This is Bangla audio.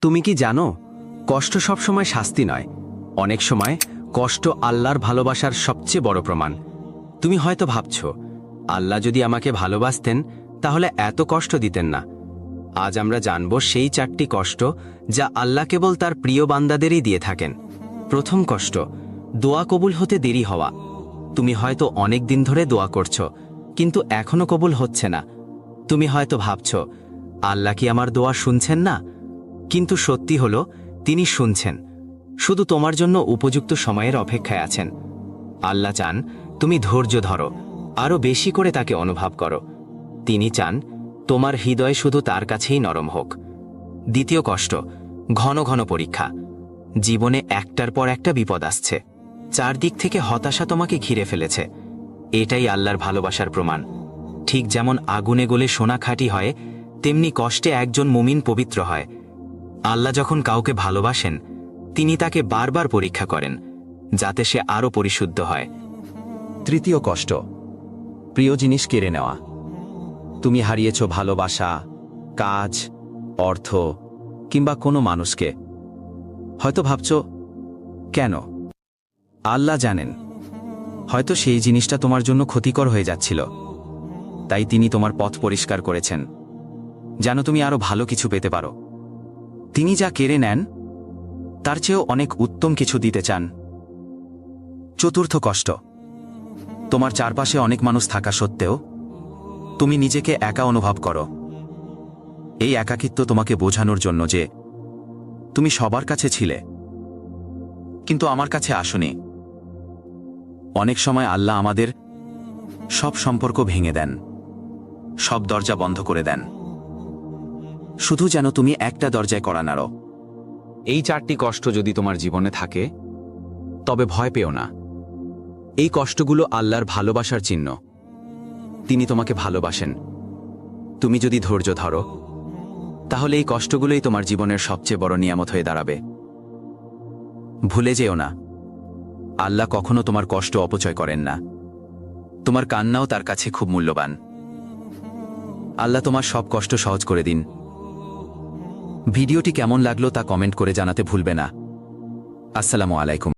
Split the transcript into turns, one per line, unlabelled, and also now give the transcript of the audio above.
তুমি কি জানো, কষ্ট সবসময় শাস্তি নয়, অনেক সময় কষ্ট আল্লাহর ভালোবাসার সবচেয়ে বড় প্রমাণ। তুমি হয়তো ভাবছ, আল্লাহ যদি আমাকে ভালোবাসতেন তাহলে এত কষ্ট দিতেন না। আজ আমরা জানব সেই 4টি কষ্ট যা আল্লাহ কেবল তার প্রিয় বান্দাদেরই দিয়ে থাকেন। প্রথম কষ্ট, দোয়া কবুল হতে দেরি হওয়া। তুমি হয়তো অনেক দিন ধরে দোয়া করছো, কিন্তু এখনো কবুল হচ্ছে না। তুমি হয়তো ভাবছ, আল্লাহ কি আমার দোয়া শুনছেন না? কিন্তু সত্যি হলো, তিনি শুনছেন, শুধু তোমার জন্য উপযুক্ত সময়ের অপেক্ষায় আছেন। আল্লাহ চান তুমি ধৈর্য ধরো, আরও বেশি করে তাকে অনুভব করো। তিনি চান তোমার হৃদয় শুধু তার কাছেই নরম হোক। দ্বিতীয় কষ্ট, ঘন ঘন পরীক্ষা। জীবনে একটার পর একটা বিপদ আসছে, চারদিক থেকে হতাশা তোমাকে ঘিরে ফেলেছে। এটাই আল্লাহর ভালোবাসার প্রমাণ। ঠিক যেমন আগুনে গলে সোনা খাঁটি হয়, তেমনি কষ্টে একজন মুমিন পবিত্র হয়। আল্লাহ যখন কাউকে ভালোবাসেন, তিনি তাকে বারবার পরীক্ষা করেন, যাতে সে আরও পরিশুদ্ধ হয়।
তৃতীয় কষ্ট, প্রিয় জিনিস কেড়ে নেওয়া। তুমি হারিয়েছ ভালোবাসা, কাজ, অর্থ কিংবা কোনো মানুষকে। হয়তো ভাবছ, কেন? আল্লাহ জানেন, হয়তো সেই জিনিসটা তোমার জন্য ক্ষতিকর হয়ে যাচ্ছিল, তাই তিনি তোমার পথ পরিষ্কার করেছেন, যেন তুমি আরও ভালো কিছু পেতে পারো। তিনি যা কেড়ে নেন, তার চেয়েও অনেক উত্তম কিছু দিতে চান। চতুর্থ কষ্ট, তোমার চারপাশে অনেক মানুষ থাকা সত্ত্বেও তুমি নিজেকে একা অনুভব করো। এই একাকিত্ব তোমাকে বোঝানোর জন্য যে তুমি সবার কাছে ছিলে, কিন্তু আমার কাছে আসোনি। অনেক সময় আল্লাহ আমাদের সব সম্পর্ক ভেঙে দেন, সব দরজা বন্ধ করে দেন, শুধু যেন তুমি একটা দরজায় কড়া নাড়ো।
এই 4টি কষ্ট যদি তোমার জীবনে থাকে, তবে ভয় পেও না। এই কষ্টগুলো আল্লাহর ভালোবাসার চিহ্ন। তিনি তোমাকে ভালোবাসেন। তুমি যদি ধৈর্য ধরো, তাহলে এই কষ্টগুলোই তোমার জীবনের সবচেয়ে বড় নিয়ামত হয়ে দাঁড়াবে।
ভুলে যেও না, আল্লাহ কখনো তোমার কষ্ট অপচয় করেন না। তোমার কান্নাও তার কাছে খুব মূল্যবান। আল্লাহ তোমার সব কষ্ট সহজ করে দিন। ভিডিওটি কেমন লাগলো তা কমেন্ট করে জানাতে ভুলবে না। আসসালামু আলাইকুম।